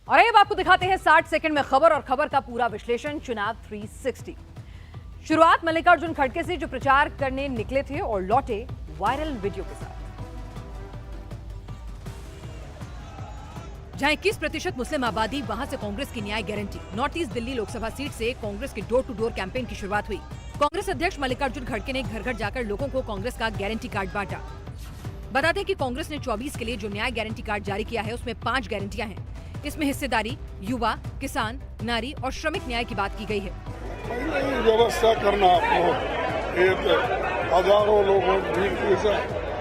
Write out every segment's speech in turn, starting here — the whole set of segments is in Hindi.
और अब आपको दिखाते हैं 60 सेकंड में खबर और खबर का पूरा विश्लेषण चुनाव 360। शुरुआत मल्लिकार्जुन खड़गे से, जो प्रचार करने निकले थे और लौटे वायरल वीडियो के साथ। जहां 21% मुस्लिम आबादी, वहां से कांग्रेस की न्याय guarantee. North east Delhi Lok Sabha seat से कांग्रेस के डोर टू डोर कैंपेन की शुरुआत हुई। कांग्रेस अध्यक्ष मल्लिकार्जुन खड़गे ने घर घर जाकर लोगों को कांग्रेस का गारंटी कार्ड बांटा। बता दें कि कांग्रेस ने 24 के लिए जो न्याय गारंटी कार्ड जारी किया है, उसमें 5 गारंटियां हैं। इसमें हिस्सेदारी, युवा, किसान, नारी और श्रमिक न्याय की बात की गई है। व्यवस्था करना आपको, हजारों लोगों भीड़,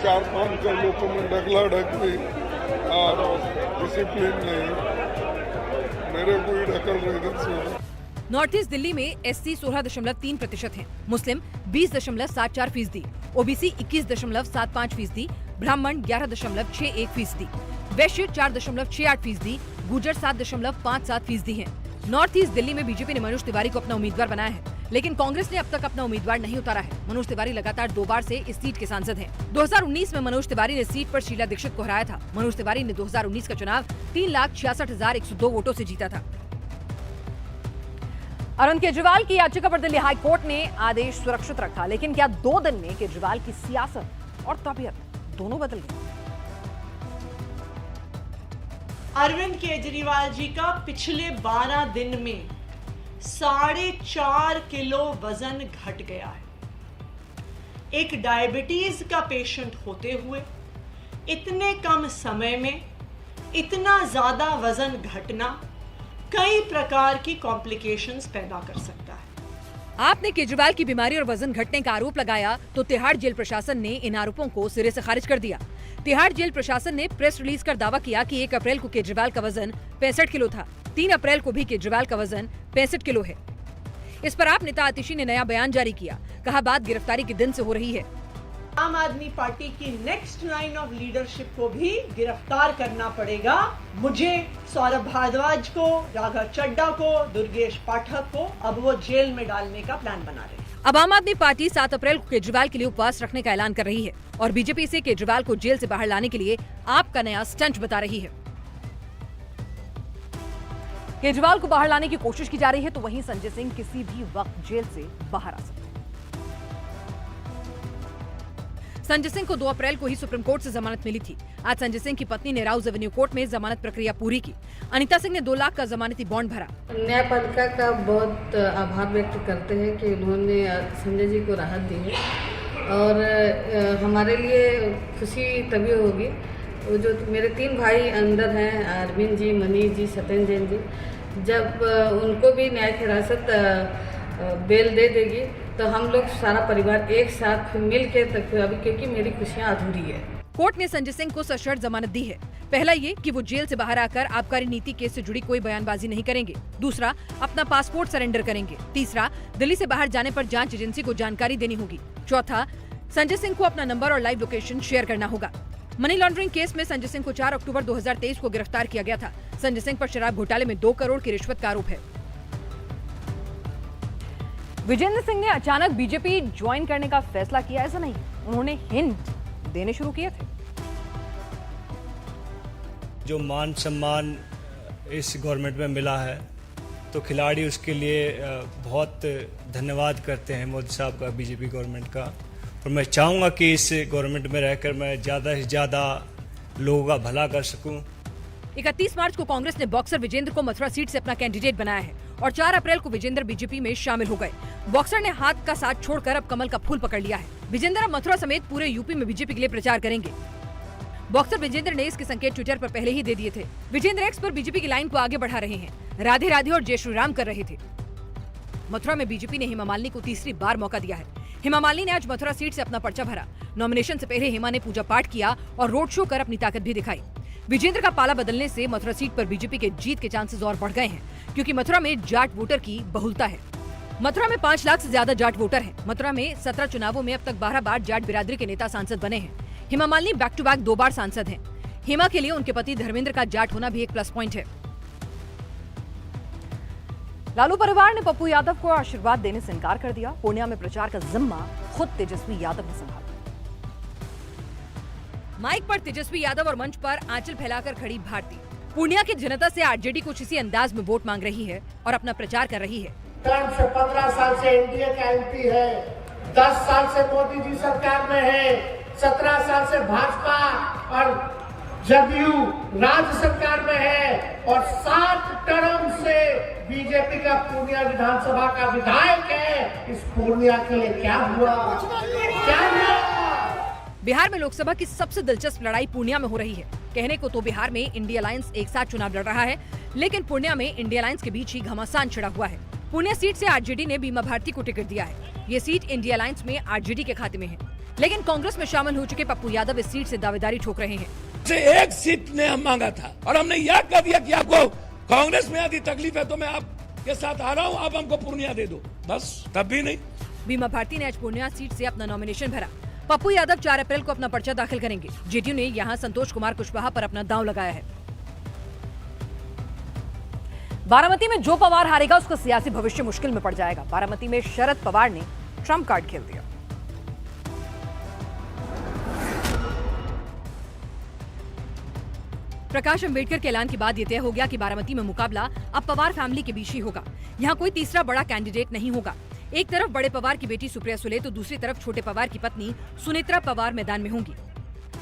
4-5 लोगों में ढकला ढकली और डिसिप्लिन नहीं, मेरे को ही ढकल रहे। नॉर्थ ईस्ट दिल्ली में एससी 16.3% है, मुस्लिम 20.74%, ओबीसी 21.75%, ब्राह्मण 11.61%, वैश्य 4.68%, गुर्जर 7.57% हैं। नॉर्थ ईस्ट दिल्ली में बीजेपी ने मनोज तिवारी को अपना उम्मीदवार बनाया है, लेकिन कांग्रेस ने अब तक अपना उम्मीदवार नहीं उतारा है। मनोज तिवारी लगातार 2 बार से इस सीट के सांसद हैं। 2019 में मनोज तिवारी ने सीट पर शीला दीक्षित को हराया था। मनोज तिवारी ने 2019 का चुनाव 3,66,102 वोटों से जीता था। अरविंद केजरीवाल की याचिका पर दिल्ली हाई कोर्ट ने आदेश सुरक्षित रखा, लेकिन क्या 2 दिन में केजरीवाल की सियासत और तबीयत दोनों बदल गई? अरविंद केजरीवाल जी का पिछले 12 दिन में 4.5 किलो वजन घट गया है। एक डायबिटीज का पेशेंट होते हुए इतने कम समय में इतना ज्यादा वजन घटना कई प्रकार की कॉम्प्लिकेशंस पैदा कर सकता है। आपने केजरीवाल की बीमारी और वजन घटने का आरोप लगाया तो तिहाड़ जेल प्रशासन ने इन आरोपों को सिरे से खारिज कर दिया। तिहाड़ जेल प्रशासन ने प्रेस रिलीज कर दावा किया कि 1 अप्रैल को केजरीवाल का वजन 65 किलो था। 3 अप्रैल को भी केजरीवाल का वजन 65 किलो है। इस पर आप नेता आतिशी ने नया बयान जारी किया। कहा, बात गिरफ्तारी के दिन से हो रही है। आम आदमी पार्टी की नेक्स्ट लाइन ऑफ लीडरशिप को भी गिरफ्तार करना पड़ेगा। मुझे, सौरभ भारद्वाज को, राघव चड्डा को, दुर्गेश पाठक को अब वो जेल में डालने का प्लान बना रहे हैं। अब आम आदमी पार्टी 7 अप्रैल को केजरीवाल के लिए उपवास रखने का ऐलान कर रही है और बीजेपी से केजरीवाल को जेल से बाहर लाने के लिए आपका नया स्टंट बता रही है। केजरीवाल को बाहर लाने की कोशिश की जा रही है, तो वहीं संजय सिंह किसी भी वक्त जेल से बाहर आ सकते हैं। संजय सिंह को 2 अप्रैल को ही सुप्रीम कोर्ट से जमानत मिली थी। आज संजय सिंह की पत्नी ने राउज एवेन्यू कोर्ट में जमानत प्रक्रिया पूरी की। अनीता सिंह ने 2 लाख का जमानती बॉन्ड भरा। न्यायपालिका का बहुत आभार व्यक्त करते हैं कि उन्होंने संजय जी को राहत दी है, और हमारे लिए खुशी तभी होगी वो जो मेरे 3 भाई अंदर हैं, अरविंद जी, मनीष जी, सत्येंद्र जैन जी, जब उनको भी न्यायिक हिरासत बेल दे देगी तो हम लोग सारा परिवार एक साथ मिल के तक, अभी क्योंकि मेरी खुशियाँ अधूरी है। कोर्ट ने संजय सिंह को सशर्त जमानत दी है। पहला ये कि वो जेल से बाहर आकर आबकारी नीति केस से जुड़ी कोई बयानबाजी नहीं करेंगे। दूसरा, अपना पासपोर्ट सरेंडर करेंगे। तीसरा, दिल्ली से बाहर जाने पर जांच एजेंसी को जानकारी देनी होगी। चौथा, संजय सिंह को अपना नंबर और लाइव लोकेशन शेयर करना होगा। मनी लॉन्ड्रिंग केस में संजय सिंह को 4 अक्टूबर 2023 को गिरफ्तार किया गया था। संजय सिंह पर शराब घोटाले में 2 करोड़ की रिश्वत का आरोप है। विजेंद्र सिंह ने अचानक बीजेपी ज्वाइन करने का फैसला किया, ऐसा नहीं, उन्होंने हिंट देने शुरू किए थे। जो मान सम्मान इस गवर्नमेंट में मिला है, तो खिलाड़ी उसके लिए बहुत धन्यवाद करते हैं मोदी साहब का, बीजेपी गवर्नमेंट का। और मैं चाहूँगा कि इस गवर्नमेंट में रहकर मैं ज़्यादा से ज़्यादा लोगों का भला कर सकूँ। 31 मार्च को कांग्रेस ने बॉक्सर विजेंद्र को मथुरा सीट से अपना कैंडिडेट बनाया है और 4 अप्रैल को विजेंद्र बीजेपी में शामिल हो गए। बॉक्सर ने हाथ का साथ छोड़कर अब कमल का फूल पकड़ लिया है। विजेंद्र अब मथुरा समेत पूरे यूपी में बीजेपी के लिए प्रचार करेंगे। बॉक्सर विजेंद्र ने इसके संकेत ट्विटर पर पहले ही दे दिए थे। विजेंद्र एक्स पर बीजेपी की लाइन को आगे बढ़ा रहे हैं, राधे राधे और जय श्री राम कर रहे थे। मथुरा में बीजेपी ने हेमा मालिनी को तीसरी बार मौका दिया है। हेमा मालिनी ने आज मथुरा सीट से अपना पर्चा भरा। नॉमिनेशन से पहले हेमा ने पूजा पाठ किया और रोड शो कर अपनी ताकत भी दिखाई। विजेंद्र का पाला बदलने से मथुरा सीट पर बीजेपी के जीत के चांसेस और बढ़ गए हैं, क्योंकि मथुरा में जाट वोटर की बहुलता है। मथुरा में 5 लाख से ज्यादा जाट वोटर हैं। मथुरा में 17 चुनावों में अब तक 12 बार जाट बिरादरी के नेता सांसद बने हैं। Hema Malini back to back 2 बार सांसद हैं। हेमा के लिए उनके पति धर्मेंद्र का जाट होना भी एक प्लस पॉइंट है। लालू परिवार ने पप्पू यादव को आशीर्वाद देने से इनकार कर दिया। पूर्णिया में प्रचार का जिम्मा खुद तेजस्वी यादव ने संभाला। माइक पर तेजस्वी यादव और मंच पर आंचल फैलाकर खड़ी भारती। पूर्णिया की जनता से आरजेडी कुछ इसी अंदाज में वोट मांग रही है और अपना प्रचार कर रही है। 15 साल से एनडीए का एमपी है, 10 साल से मोदी जी सरकार में है, 17 साल से भाजपा और जदयू राज्य सरकार में है और 7 टर्म से बीजेपी का पूर्णिया विधानसभा का विधायक है। इस पूर्णिया के लिए क्या हुआ? बिहार में लोकसभा की सबसे दिलचस्प लड़ाई पूर्णिया में हो रही है। कहने को तो बिहार में इंडिया अलायंस एक साथ चुनाव लड़ रहा है, लेकिन पूर्णिया में इंडिया अलायंस के बीच ही घमासान छिड़ा हुआ है। पूर्णिया सीट से आरजेडी ने बीमा भारती को टिकट दिया है। ये सीट इंडिया अलायंस में आरजेडी के खाते में है, लेकिन कांग्रेस में शामिल हो चुके पप्पू यादव इस सीट से दावेदारी ठोक रहे हैं। एक सीट ने हम मांगा था और हमने यह कह दिया कि आपको कांग्रेस में यदि तकलीफ है तो मैं आपके साथ आ रहा हूं, आप हमको पूर्णिया दे दो, बस। तब भी नहीं। बीमा भारती ने आज पूर्णिया सीट से अपना नॉमिनेशन भरा। पप्पू यादव 4 अप्रैल को अपना पर्चा दाखिल करेंगे। जेडीयू ने यहां संतोष कुमार कुशवाहा पर अपना दांव लगाया है। बारामती में जो पवार हारेगा उसका सियासी भविष्य मुश्किल में पड़ जाएगा। बारामती में शरद पवार ने ट्रम्प कार्ड खेल दिया। प्रकाश अंबेडकर के ऐलान के बाद ये तय हो गया कि बारामती में मुकाबला अब पवार फैमिली के बीच ही होगा। यहाँ कोई तीसरा बड़ा कैंडिडेट नहीं होगा। एक तरफ बड़े पवार की बेटी सुप्रिया सुले तो दूसरी तरफ छोटे पवार की पत्नी सुनेत्रा पवार मैदान में होंगी।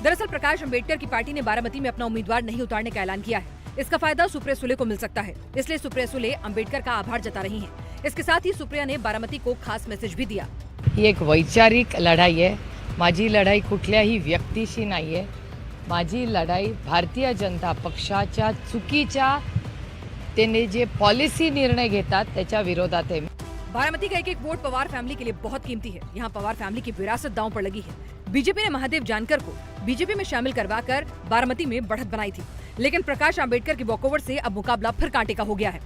दरअसल प्रकाश अंबेडकर की पार्टी ने बारामती में अपना उम्मीदवार नहीं उतारने का ऐलान किया है। इसका फायदा सुप्रिया सुले को मिल सकता है, इसलिए सुप्रिया सुले अंबेडकर का आभार जता रही हैं। इसके साथ ही सुप्रिया ने बारामती को खास मैसेज भी दिया। ही एक वैचारिक लढाई आहे। माझी लढाई कुठल्याही व्यक्तीशी नाहीये। माझी लढाई भारतीय जनता पक्षाच्या चुकीच्या त्याने जे पॉलिसी निर्णय घेतात त्याच्या विरोधात आहे। बारामती का एक वोट पवार फैमिली के लिए बहुत कीमती है। यहाँ पवार फैमिली की विरासत दांव पर लगी है। बीजेपी ने महादेव जानकर को बीजेपी में शामिल करवाकर बारामती में बढ़त बनाई थी, लेकिन प्रकाश अंबेडकर के वॉकओवर से अब मुकाबला फिर कांटे का हो गया है।